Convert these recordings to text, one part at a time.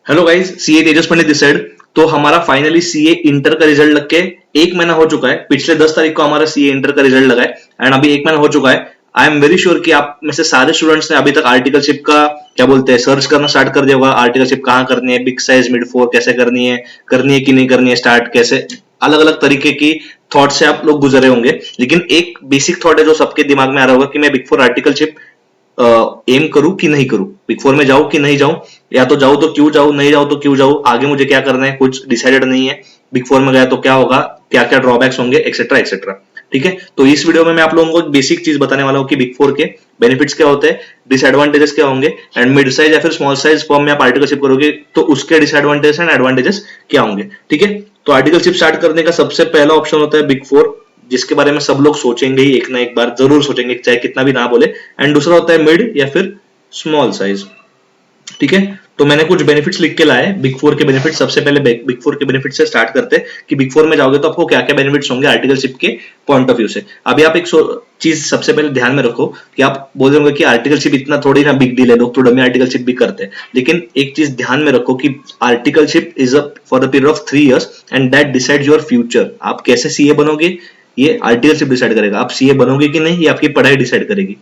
Hello guys, CA Tejas Pandit this side. तो हमारा finally CA inter का result लग के 1 महीना हो चुका है। पिछले 10 तारीख को हमारा सीए इंटर का रिजल्ट लगा है एंड अभी 1 महीना हो चुका है। आई एम वेरी श्योर कि आप में से सारे स्टूडेंट्स ने अभी तक आर्टिकलशिप का क्या बोलते हैं सर्च करना स्टार्ट कर दिया होगा। आर्टिकलशिप कहाँ करनी है, बिग साइज मिड फोर कैसे करनी है कि नहीं करनी है, स्टार्ट कैसे, अलग अलग तरीके की थॉट से आप लोग गुजरे होंगे। लेकिन एक बेसिक थॉट है जो सबके दिमाग में आ रहा होगा कि मैं बिग फोर आर्टिकलशिप एम करूं कि नहीं करूं, बिग फोर में जाऊं कि नहीं जाऊं, या तो जाऊं तो क्यों जाऊं, नहीं जाऊं तो क्यों जाऊं, आगे मुझे क्या करना है कुछ डिसाइडेड नहीं है, बिग फोर में गया तो क्या होगा, क्या क्या ड्रॉबैक्स होंगे, एक्सेट्रा एक्सेट्रा। ठीक है, तो इस वीडियो में मैं आप लोगों को एक बेसिक चीज बताने वाला हूं कि बिग फोर के बेनिफिट्स क्या होते हैं, डिसएडवांटेजेस क्या होंगे, एंड मिड साइज या फिर स्मॉल साइज फर्म में आप आर्टिकलशिप करोगे तो उसके डिसएडवांटेजेस एंड एडवांटेजेस क्या होंगे। ठीक है, तो आर्टिकलशिप स्टार्ट करने का सबसे पहला ऑप्शन होता है बिग फोर, जिसके बारे में सब लोग सोचेंगे ही, एक ना एक बार जरूर सोचेंगे चाहे कितना भी ना बोले। एंड दूसरा होता है मिड या फिर स्मॉल साइज। ठीक है, तो मैंने कुछ बेनिफिट्स लिख के लाए बिग फोर के बेनिफिट्स। सबसे पहले बिग फोर के बेनिफिट से स्टार्ट करते हैं कि बिग फोर में जाओगे तो आपको क्या क्या बेनिफिट्स होंगे आर्टिकलशिप के पॉइंट ऑफ व्यू से। अभी आप एक चीज सबसे पहले ध्यान में रखो कि आप बोल रहे होंगे कि आर्टिकलशिप इतना थोड़ी ना बिग डील है, लोग तो डमी आर्टिकलशिप भी करते हैं। लेकिन एक चीज ध्यान में रखो कि articleship is a for the period of 3 years and that decide your future. आप कैसे सीए बनोगे ये आर्टिकलशिप डिसाइड करेगा। आप सीए बनोगे कि नहीं ये आपकी पढ़ाई डिसाइड करेगी,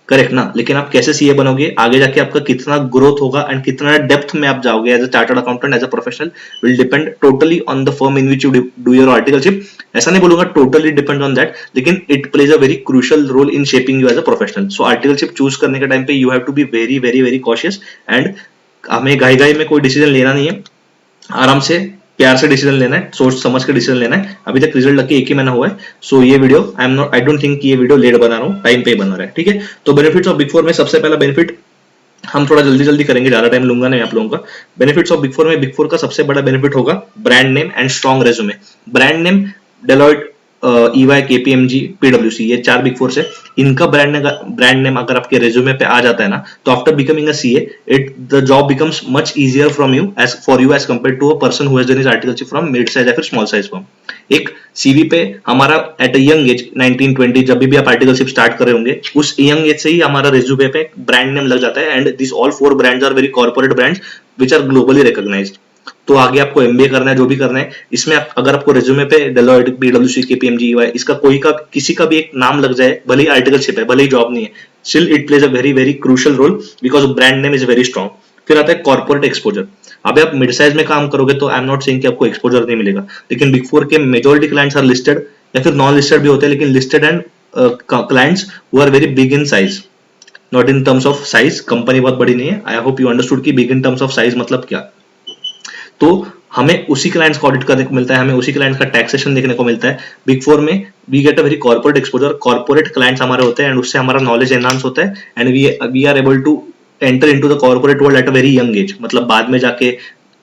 करेक्ट ना। लेकिन आप कैसे सीए बनोगे, आगे जाके आपका कितना ग्रोथ होगा एंड कितना डेप्थ में आप जाओगे as a chartered accountant, as a professional, will depend totally on the firm in which you do your articleship. ऐसा नहीं बोलूंगा टोटली डिपेंड ऑन दैट, लेकिन it plays a very crucial role in shaping you as a professional. So articleship choose करने के time पे you have to be very very very cautious and हमें घाई घाई में कोई डिसीजन लेना नहीं है, आराम से प्यार से डिसीजन लेना है, सोच समझ के डिसीजन लेना है। अभी तक रिजल्ट लग के 1 ही महीना हुआ है। सो ये वीडियो आई डोंट थिंक कि ये वीडियो लेट बना रहा हूँ, टाइम पे ही बना रहा है। ठीक है, तो बेनिफिट्स ऑफ बिग फोर में सबसे पहला बेनिफिट हम थोड़ा जल्दी जल्दी करेंगे, ज्यादा टाइम लूंगा नहीं आप लोगों का। बेनिफिट्स ऑफ बिग फोर में बिग फोर का सबसे बड़ा बेनिफिट होगा brand name and strong resume. Brand name Deloitte, EY, KPMG, पीडब्ल्यूसी, ये 4 बिग फोर से इनका ब्रांड नेम अगर आपके रेज्यूमे पे आ जाता है ना, तो after becoming a CA it the job becomes much easier from you as for you as compare to a person who has done his articleship from mid size या फिर small size firm. एक CV पे हमारा at a young age 19-20 जब भी आप articleship start कर रहे होंगे उस यंग एज से ही हमारा रेज्यूमे पे ब्रांड नेम लग जाता है। And this all 4 brands are very corporate brands which are globally recognised. तो आगे आपको एमबीए करना है, जो भी करना है, इसमें अगर आपको रेज्यूमे पे डेलॉयट, पीडब्ल्यूसी, केपीएमजी, ईवाई, इसका कोई का किसी का भी एक नाम लग जाए, भले ही आर्टिकलशिप है, भले ही जॉब नहीं है, still it plays a very very crucial role because brand name is very strong. फिर आता है कॉर्पोरेट एक्सपोजर। अभी आप मिड साइज में काम करोगे तो आई एम नॉट सेइंग कि आपको एक्सपोजर नहीं मिलेगा, लेकिन बिग फोर के मेजोरिटी क्लाइंट्स आर लिस्टेड या फिर नॉन लिस्टेड भी होते हैं, लेकिन listed and clients who are very big in size, not in terms of size. Company बहुत बड़ी नहीं है। आई होप यू अंडरस्टूड कि big in terms of size मतलब क्या। तो हमें उसी क्लाइंट्स को ऑडिट करने को मिलता है, हमें उसी क्लाइंट का टैक्सेशन देखने को मिलता है। बिग फोर में we get a very corporate exposure, corporate clients हमारे होते हैं एंड उससे हमारा नॉलेज एनहांस होता है and we are able to enter into the corporate world at a very young age. मतलब बाद में जाके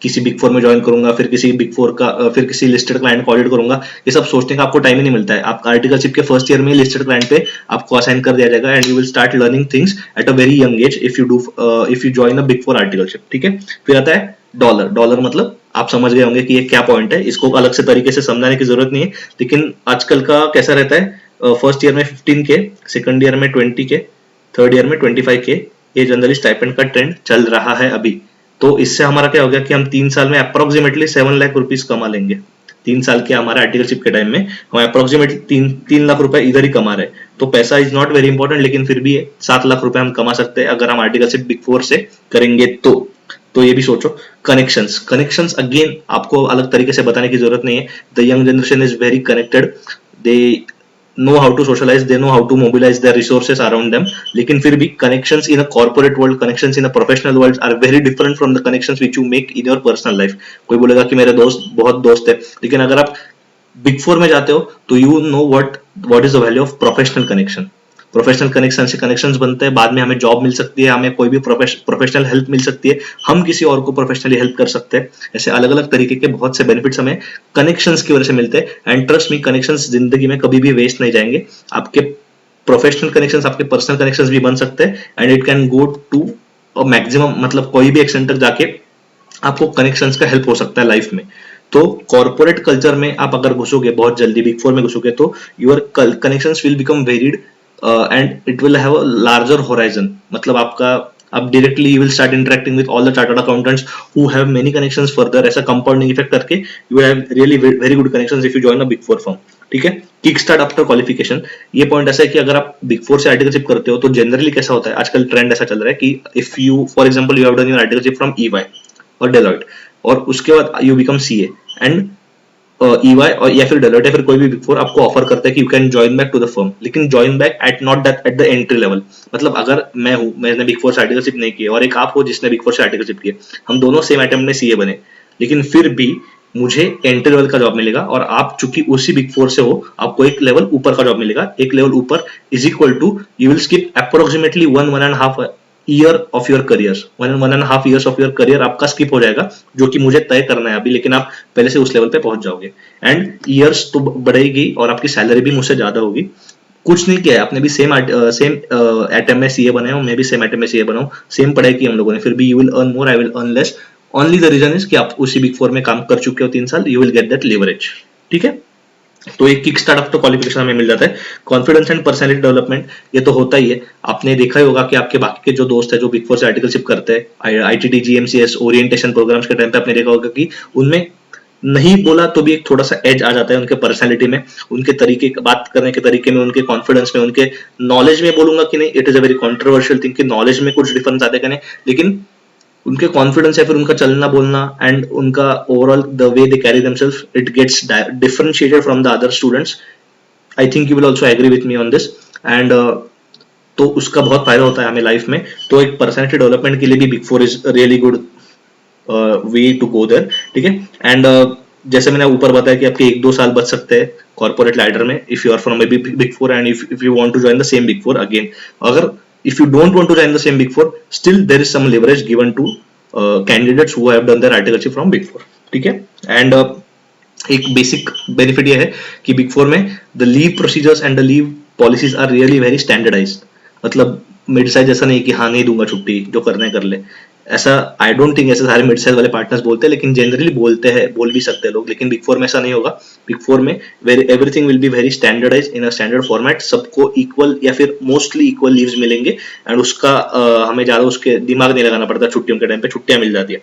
किसी बिग फोर में ज्वाइन करूंगा, फिर किसी बिग फोर का फिर किसी लिस्टेड क्लाइंट को ऑडिट करूंगा, ये सब सोचने का आपको टाइम ही नहीं मिलता है। आप आर्टिकलशिप के फर्स्ट ईयर में लिस्टेड क्लाइंट पे आपको असाइन कर दिया जाएगा and you will start learning things at a very young as if you join a big four articleship. ठीक है, फिर आता है डॉलर। डॉलर मतलब आप समझ गए होंगे कि ये क्या पॉइंट है, इसको अलग से तरीके से समझाने की जरूरत नहीं है। लेकिन आजकल का कैसा रहता है, फर्स्ट ईयर में 15K, सेकंड ईयर में 20K, थर्ड ईयर में 25K, ये जनरली स्टाइपेंड का ट्रेंड चल रहा है अभी। तो इससे हमारा क्या हो गया कि हम 3 साल में अप्रोक्सीमेटली 7 लाख रुपीज कमा लेंगे। 3 साल के हमारे आर्टिकलशिप के टाइम में हम अप्रोक्सीमेटली 3 लाख रुपए इधर ही कमा रहे हैं। तो पैसा इज नॉट वेरी इंपॉर्टेंट, लेकिन फिर भी 7 लाख रुपए हम कमा सकते हैं अगर हम आर्टिकलशिप बिग फोर से करेंगे तो ये भी सोचो। कनेक्शंस, कनेक्शंस अगेन आपको अलग तरीके से बताने की जरूरत नहीं है। The young generation is very connected, they know how to socialize, they know how to mobilize their resources around them। लेकिन फिर भी connections in a corporate world, connections in a professional world are very different from the connections which you make in your personal life। कोई बोलेगा कि मेरे दोस्त बहुत दोस्त है, लेकिन अगर आप बिग फोर में जाते हो तो you know what is the value of professional connection. Professional connection से कनेक्शंस बनते हैं, बाद में हमें जॉब मिल सकती है, हमें कोई भी प्रोफेशनल हेल्प मिल सकती है, हम किसी और को प्रोफेशनली हेल्प कर सकते हैं। ऐसे अलग अलग तरीके के बहुत से बेनिफिट्स हमें कनेक्शंस की वजह से मिलते हैं। एंड ट्रस्ट मी, कनेक्शंस जिंदगी में कभी भी वेस्ट नहीं जाएंगे। आपके प्रोफेशनल कनेक्शंस आपके पर्सनल कनेक्शंस भी बन सकते हैं and it can go to maximum, मतलब कोई भी एक्सटेंट तक जाके आपको कनेक्शंस का हेल्प हो सकता है लाइफ में। तो कॉर्पोरेट कल्चर में आप अगर घुसोगे बहुत जल्दी, बिग फोर में घुसोगे, तो your connections will become varied and it will have a larger horizon. मतलब आपका आप directly you will start interacting with all the chartered accountants who have many connections further, ऐसा कंपाउंडिंग इफेक्ट करके you will have really very good connections if you join a big four firm. ठीक है, kick start after qualification, ये point ऐसा है कि अगर आप बिग फोर से आर्टिकलशिप करते हो तो जनरली कैसा होता है, आजकल ट्रेंड ऐसा चल रहा है कि if you for example you have done your articleship from EY और डेलॉइट, और उसके बाद you become CA and EY और या फिर डेलॉइट या फिर कोई भी बिग फोर आपको ऑफर करता है कि you can join back to the firm, लेकिन join back at not that at the entry level. मतलब अगर मैं हूं, मैंने बिग फोर से आर्टिकलशिप नहीं किया और एक आप हो जिसने बिग फोर से आर्टिकलशिप किया, हम दोनों सेम अटेम्प्ट में सीए बने, लेकिन फिर भी मुझे एंट्री लेवल का जॉब मिलेगा और आप चूंकि उसी बिग फोर से हो आपको एक लेवल ऊपर का जॉब मिलेगा। एक लेवल ऊपर is equal to you will skip approximately 1.5 year of your career, 1.5 years of your career आपका स्किप हो जाएगा, जो कि मुझे तय करना है अभी, लेकिन आप पहले से उस लेवल पे पहुंच जाओगे एंड ईयर्स तो बढ़ेगी और आपकी सैलरी भी मुझसे ज्यादा होगी। कुछ नहीं किया है, आपने भी सेम एटम में सीए बने हो, मैं भी सेम एटम में सीए बना हूं, सेम पढ़ाई की हम लोगों ने, फिर भी you will earn more, I will earn less. Only the reason is कि आप उसी बिग फोर में काम कर चुके हो 3 साल, you will get that leverage. ठीक है, तो एक किक स्टार्ट आफ्टर क्वालिफिकेशन हमें मिल जाता है। कॉन्फिडेंस एंड पर्सनैलिटी डेवलपमेंट, ये तो होता ही है, आपने देखा ही होगा कि आपके बाकी के जो दोस्त है जो बिग फोर से आर्टिकलशिप करते हैं, आईटीटी जीएमसीएस ओरिएंटेशन प्रोग्राम्स के टाइम पे आपने देखा होगा कि उनमें नहीं बोला तो भी एक थोड़ा सा एज आ जाता है उनके पर्सनैलिटी में, उनके तरीके बात करने के तरीके में, उनके कॉन्फिडेंस में, उनके नॉलेज में बोलूंगा कि नहीं, it is a very controversial thing कि नॉलेज में कुछ डिफरेंस आता है कि नहीं, लेकिन उनके कॉन्फिडेंस या फिर उनका चलना बोलना एंड उनका overall the way they carry themselves, it gets differentiated from the other students. I think you will also agree with me on this and तो उसका बहुत फायदा होता है हमें लाइफ में। तो एक पर्सनैलिटी डेवलपमेंट के लिए भी big four is really good way to go there. ठीक है, एंड जैसे मैंने ऊपर बताया कि आपके 1-2 साल बच सकते हैं कॉर्पोरेट लैडर में if you are from big four and if you want to join the same big four again. अगर if you don't want to join the same big four, still there is some leverage given to candidates who have done their articleship from big four. ठीक है, and एक basic benefit ये है कि big four में the leave procedures and the leave policies are really very standardised. मतलब mid size ऐसा नहीं कि हाँ नहीं दूंगा छुट्टी, जो करना है कर ले, ऐसा आई डोंट थिंक ऐसे सारे मिड साइज वाले पार्टनर्स बोलते हैं, लेकिन जनरली बोलते हैं, बोल भी सकते हैं लोग, लेकिन बिग फोर में ऐसा नहीं होगा। बिग फोर में everything will be very standardise in a standard format, सबको इक्वल या फिर मोस्टली इक्वल लीव्स मिलेंगे एंड उसका हमें ज्यादा उसके दिमाग नहीं लगाना पड़ता, छुट्टियों के टाइम पे छुट्टियां मिल जाती है।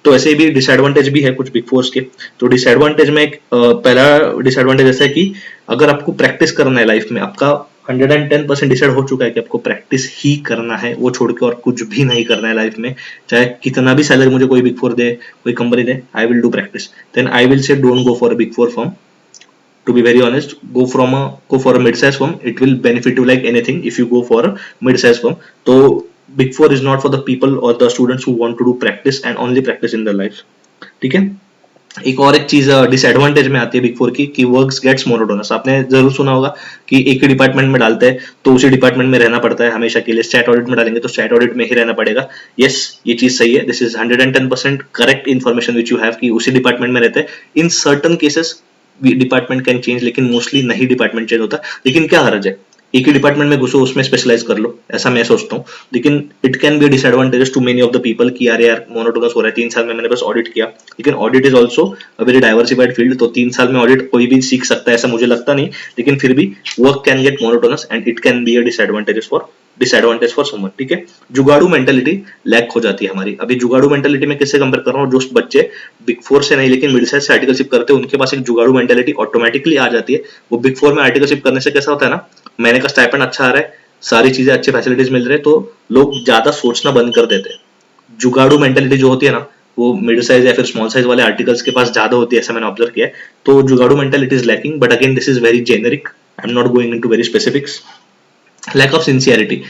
तो ऐसे भी डिसएडवांटेज भी है कुछ बिग फोर्स के। तो डिसएडवांटेज में पहला डिसएडवांटेज ऐसा है कि अगर आपको प्रैक्टिस करना है लाइफ में, आपका 110% डिसाइड हो चुका है कि आपको प्रैक्टिस ही करना है, वो छोड़ के और कुछ भी नहीं करना है लाइफ में, चाहे कितना भी सैलरी मुझे कोई बिग फोर दे, कोई कंपनी दे, I will do practice, then I will say don't go for a big four firm. To be very honest, go for a mid-size firm. It will benefit you like anything if you go for a mid-size firm. So big four is not for the people or the students who want to do practice and only practice in their life. ठीक है, एक और एक चीज disadvantage में आती है big four की कि वर्क्स गेट्स मोनोटोनस। आपने जरूर सुना होगा कि एक ही डिपार्टमेंट में डालते हैं तो उसी डिपार्टमेंट में रहना पड़ता है हमेशा के लिए। स्टैट ऑडिट में डालेंगे तो स्टैट ऑडिट में ही रहना पड़ेगा। यस, ये चीज सही है, this is 110% correct information which you have कि उसी डिपार्टमेंट में रहते हैं। In certain cases department can change, लेकिन मोस्टली नहीं डिपार्टमेंट चेंज होता। लेकिन क्या हर्ज है, एक ही डिपार्टमेंट में घुसो, उसमें स्पेशलाइज कर लो, ऐसा मैं सोचता हूँ। लेकिन it can be disadvantages to many of the people कि यार मोनोटोनस हो रहा है, 3 साल में मैंने बस ऑडिट किया। लेकिन audit is also a very diversified field, तो 3 साल में ऑडिट कोई भी सीख सकता है ऐसा मुझे लगता नहीं, लेकिन फिर भी work can get monotonous and it can be a disadvantage for someone. ठीक है, जुगाड़ू मेंटेलिटी लैक हो जाती है हमारी। अभी जुगाड़ू मेंटेलिटी में किससे कंपेयर कर रहा हूँ, जो बच्चे बिग फोर से नहीं लेकिन मिड साइज से आर्टिकलशिप करते हैं, उनके पास एक जुगाड़ू मेंटेलिटी ऑटोमेटिकली आ जाती है। वो बिग फोर में आर्टिकलशिप करने से कैसा होता है ना, मैंने का स्टाइपेंड अच्छा आ रहा है, सारी चीजें अच्छे फैसिलिटीज मिल रहे हैं, तो लोग ज्यादा सोचना बंद कर देते हैं। जुगाड़ू मेंटेलिटी जो होती है ना, वो मिड साइज या फिर स्मॉल साइज वाले आर्टिकल्स के पास ज्यादा होती है, ऐसा मैंने ऑब्जर्व किया है। तो जुगाड़ू mentality is lacking, but again this is very generic, I am not going into very specifics. Lack of sincerity,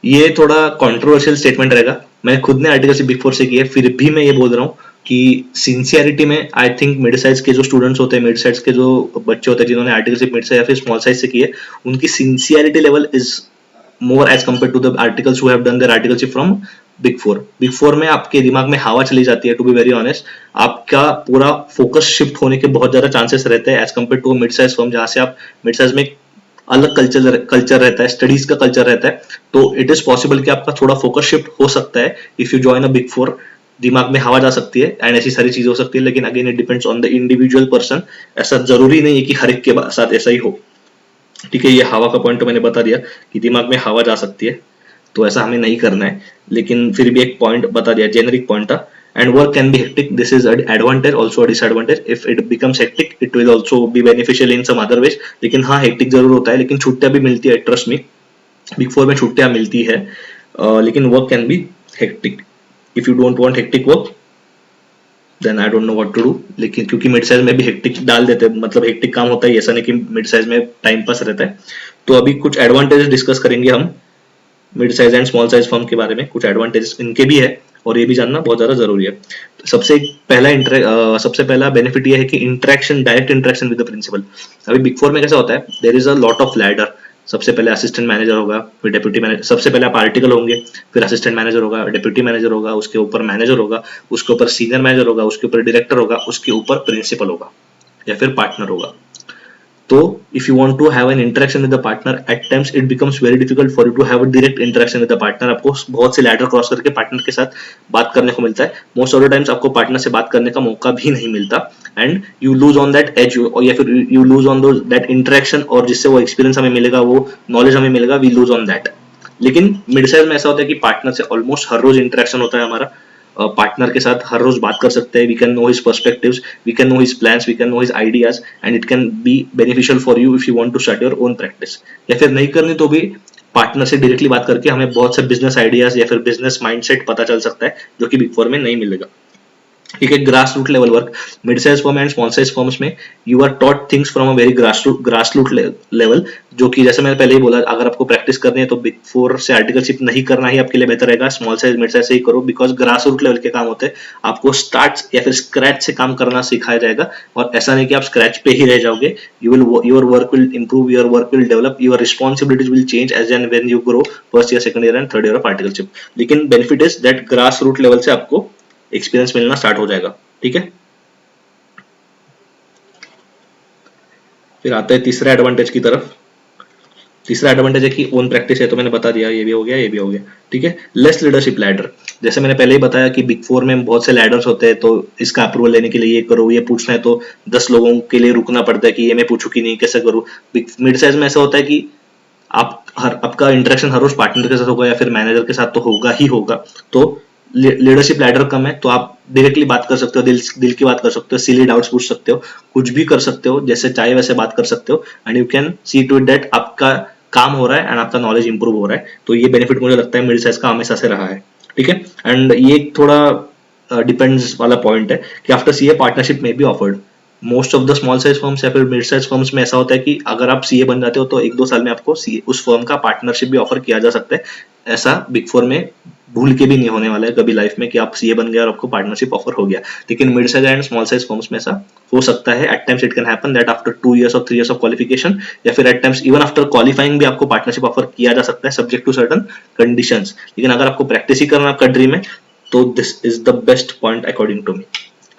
ये थोड़ा कंट्रोवर्शियल स्टेटमेंट रहेगा। मैं खुद ने आर्टिकलशिप बिग फोर से की है, फिर भी मैं ये बोल रहा हूँ कि सिंसियरिटी में आई थिंक मिड साइज के जो स्टूडेंट्स होते हैं, मिड साइज के जो बच्चे होते हैं जिन्होंने आर्टिकलशिप मिड साइज या फिर स्मॉल साइज से की है, उनकी sincerity level is more as compare to the articles who have done their articleship from big four. Big four में आपके दिमाग में हवा चली जाती है, टू बी वेरी ऑनेस्ट, आपका पूरा फोकस शिफ्ट होने के बहुत ज्यादा चांसेस रहते हैं as compare to mid size firm, जहां से आप मिड साइज में अलग कल्चर रहता है, स्टडीज का कल्चर रहता है। तो इट इज पॉसिबल कि आपका थोड़ा फोकस शिफ्ट हो सकता है if you join a big four, दिमाग में हवा जा सकती है एंड ऐसी सारी चीजें हो सकती है। लेकिन again it depends on the individual person, ऐसा जरूरी नहीं है कि हर एक के साथ ऐसा ही हो। ठीक है, ये हवा का पॉइंट तो मैंने बता दिया कि दिमाग में हवा जा सकती है। तो ऐसा हमें नहीं करना है, लेकिन फिर भी एक पॉइंट बता दिया, जेनरिक पॉइंट था। And work can be hectic, this is advantage also disadvantage, if it becomes hectic it will also be beneficial in some other ways. लेकिन हाँ, हेक्टिक जरूर होता है, लेकिन छुट्टियां भी मिलती है, ट्रस्ट मी, बिग फोर में छुट्टियां मिलती है, लेकिन work can be hectic. If you don't want hectic work then I don't know what to do. लेकिन क्योंकि मिड साइज में भी हेक्टिक डाल देते हैं, मतलब हेक्टिक काम होता है, ऐसा नहीं कि मिड साइज में टाइम पास रहता है। तो अभी कुछ एडवांटेजेस डिस्कस करेंगे हम mid size and small size firm के बारे में, कुछ एडवांटेजेस इनके भी है और ये भी जानना बहुत ज्यादा जरूरी है। तो सबसे पहला बेनिफिट ये है कि interaction, direct interaction with the principal. अभी बिग फोर में कैसा होता है, there is a lot of ladder. सबसे पहले असिस्टेंट मैनेजर होगा, फिर डेप्यूटी मैनेजर, सबसे पहले आप आर्टिकल होंगे, फिर असिस्टेंट मैनेजर होगा, डेप्यूटी मैनेजर होगा, उसके ऊपर मैनेजर होगा, उसके ऊपर सीनियर मैनेजर होगा, उसके ऊपर डायरेक्टर होगा, उसके ऊपर प्रिंसिपल होगा या फिर पार्टनर होगा। तो if you want to have an interaction with the partner, at times it becomes very difficult for you to have a direct interaction with the partner। आपको बहुत से लैडर क्रॉस करके पार्टनर के साथ बात करने को मिलता है, मोस्ट ऑफ द टाइम्स आपको पार्टनर से बात करने का मौका भी नहीं मिलता, and you lose on that edge, या फिर you lose on that interaction, और जिससे वो एक्सपीरियंस हमें मिलेगा, वो नॉलेज हमें मिलेगा, वी लूज ऑन दैट। लेकिन मिड साइज में ऐसा होता है कि पार्टनर से ऑलमोस्ट हर रोज इंटरेक्शन होता है हमारा, पार्टनर के साथ हर रोज बात कर सकते हैं, we can know his perspectives, we can know his plans, we can know his ideas, and it can be beneficial for you if you want to start your own practice. या फिर नहीं करनी तो भी पार्टनर से directly बात करके हमें बहुत से बिजनेस आइडियाज या फिर बिजनेस माइंडसेट पता चल सकता है, जो कि बिग फोर में नहीं मिलेगा। ठीक है, grass root level work, mid size firm and small size firms में you are taught things from a very grass root level, जो कि जैसे मैंने पहले ही बोला, अगर आपको प्रैक्टिस करनी है तो बिग फोर से आर्टिकलशिप नहीं करना ही आपके लिए बेहतर रहेगा, स्मॉल साइज मिड साइज से ही करो, बिकॉज ग्रास रूट लेवल के काम होते हैं, आपको स्टार्ट या फिर स्क्रैच से काम करना सिखाया जाएगा, और ऐसा नहीं कि आप स्क्रैच पे ही रह जाओगे, your work will improve, your work will develop, your responsibilities will change as and when you grow first year, second year and third year of articleship. लेकिन benefit is that grass root level से आपको experience मिलना start हो जाएगा। ठीक है, फिर आता है तीसरा एडवांटेज की तरफ। तीसरा एडवांटेज है कि ओन प्रैक्टिस है, तो मैंने बता दिया, ये भी हो गया, ये भी हो गया। ठीक है, लेस लीडरशिप लैडर, जैसे मैंने पहले ही बताया कि बिग फोर में बहुत से लैडर्स होते हैं, तो इसका अप्रूवल लेने के लिए ये करो, ये पूछना है तो 10 लोगों के लिए रुकना पड़ता है कि ये मैं पूछूं कि नहीं, कैसे करूं। मिड साइज में ऐसा होता है कि आपका इंटरेक्शन हर रोज पार्टनर के साथ होगा या फिर मैनेजर के साथ तो होगा ही होगा, तो लीडरशिप लैडर कम है, तो आप डायरेक्टली बात कर सकते हो, दिल की बात कर सकते हो, सिली डाउट्स पूछ सकते हो, कुछ भी कर सकते हो, जैसे चाहे वैसे बात कर सकते हो, and you can see to it that आपका काम हो रहा है एंड आपका नॉलेज इंप्रूव हो रहा है। तो ये बेनिफिट मुझे लगता है मिड साइज का हमेशा से रहा है। ठीक है, एंड ये थोड़ा डिपेंड्स वाला पॉइंट है कि आफ्टर सीए पार्टनरशिप में be offered. Most of the small size firms या फिर मिड साइज फर्म्स में ऐसा होता है कि अगर आप सीए बन जाते हो तो 1-2 साल में आपको सीए उस फर्म का पार्टनरशिप भी ऑफर किया जा सकता है। ऐसा बिग फोर में भूल के भी नहीं होने वाला है कभी लाइफ में कि आप सीए बन गए और आपको पार्टनरशिप ऑफर हो गया। लेकिन mid size and small size firms में ऐसा हो सकता है, at times it can happen that after 2 years और 3 years ऑफ क्वालिफिकेशन, या फिर at times even after qualifying भी आपको पार्टनरशिप ऑफर किया जा सकता है, सब्जेक्ट टू सर्टन कंडीशंस। लेकिन अगर आपको प्रैक्टिस ही करना आपका ड्रीम है तो this is the best point according to me.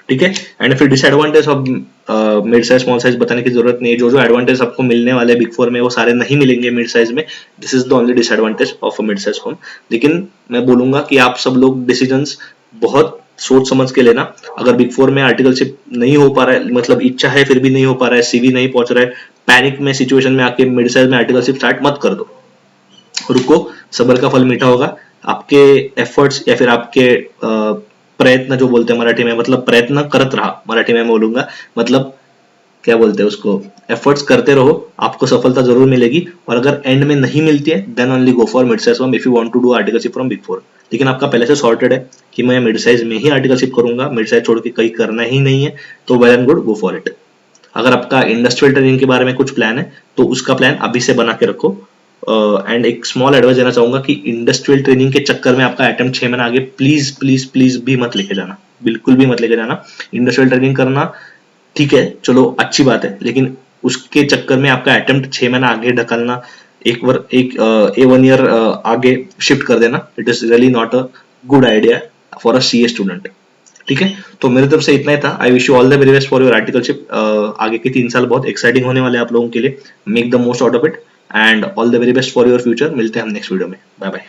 ठीक है, एंड फिर disadvantage of mid size small size बताने की जरूरत नहीं है, जो एडवांटेज आपको मिलने वाले बिग फोर में वो सारे नहीं मिलेंगे मिड साइज में, this is the only disadvantage of a mid size firm. लेकिन मैं बोलूंगा कि आप सब लोग डिसीजंस बहुत सोच समझ के लेना। अगर बिग फोर में आर्टिकलशिप नहीं हो पा रहा है, मतलब इच्छा है फिर भी नहीं हो पा रहा है, सीवी नहीं पहुंच रहा है, पैनिक में सिचुएशन में आके मिड साइज में आर्टिकलशिप स्टार्ट मत कर दो, रुको, सबर का फल मीठा होगा। आपके एफर्ट्स या फिर आपके प्रयत्न जो बोलते हैं मराठी में, मतलब प्रयत्न करत रहा, मराठी में बोलूंगा, मतलब क्या बोलते हैं उसको, एफर्ट्स करते रहो, आपको सफलता जरूर मिलेगी। और अगर एंड में नहीं मिलती है then only go for mid size firm if you want to do articleship from big four. लेकिन आपका पहले से सॉर्टेड है कि मैं मिड साइज में ही आर्टिकलशिप करूंगा, मिड साइज छोड़ के कहीं करना ही नहीं है, तो well and good, go for it. अगर आपका इंडस्ट्रियल ट्रेनिंग के बारे में कुछ प्लान है तो उसका प्लान अभी से बना के रखो। एंड एक स्मॉल एडवाइस देना चाहूंगा कि इंडस्ट्रियल ट्रेनिंग के चक्कर में आपका अटेम्प्ट 6 महीने आगे प्लीज प्लीज प्लीज भी मत लेके जाना, बिल्कुल भी मत लेके जाना। इंडस्ट्रियल ट्रेनिंग करना ठीक है, चलो अच्छी बात है, लेकिन उसके चक्कर में आपका अटेम्प्ट 6 महीना आगे ढकलना, एक 1 ईयर आगे शिफ्ट कर देना, it is really not a good idea for a CA student. ठीक है, तो मेरी तरफ से इतना ही था। I wish you all the very best for your articleship. आगे के 3 साल बहुत एक्साइटिंग होने वाले हैं आप लोगों के लिए, make the most out of it and all the very best for your future. मिलते हैं हम नेक्स्ट वीडियो में, बाय बाय।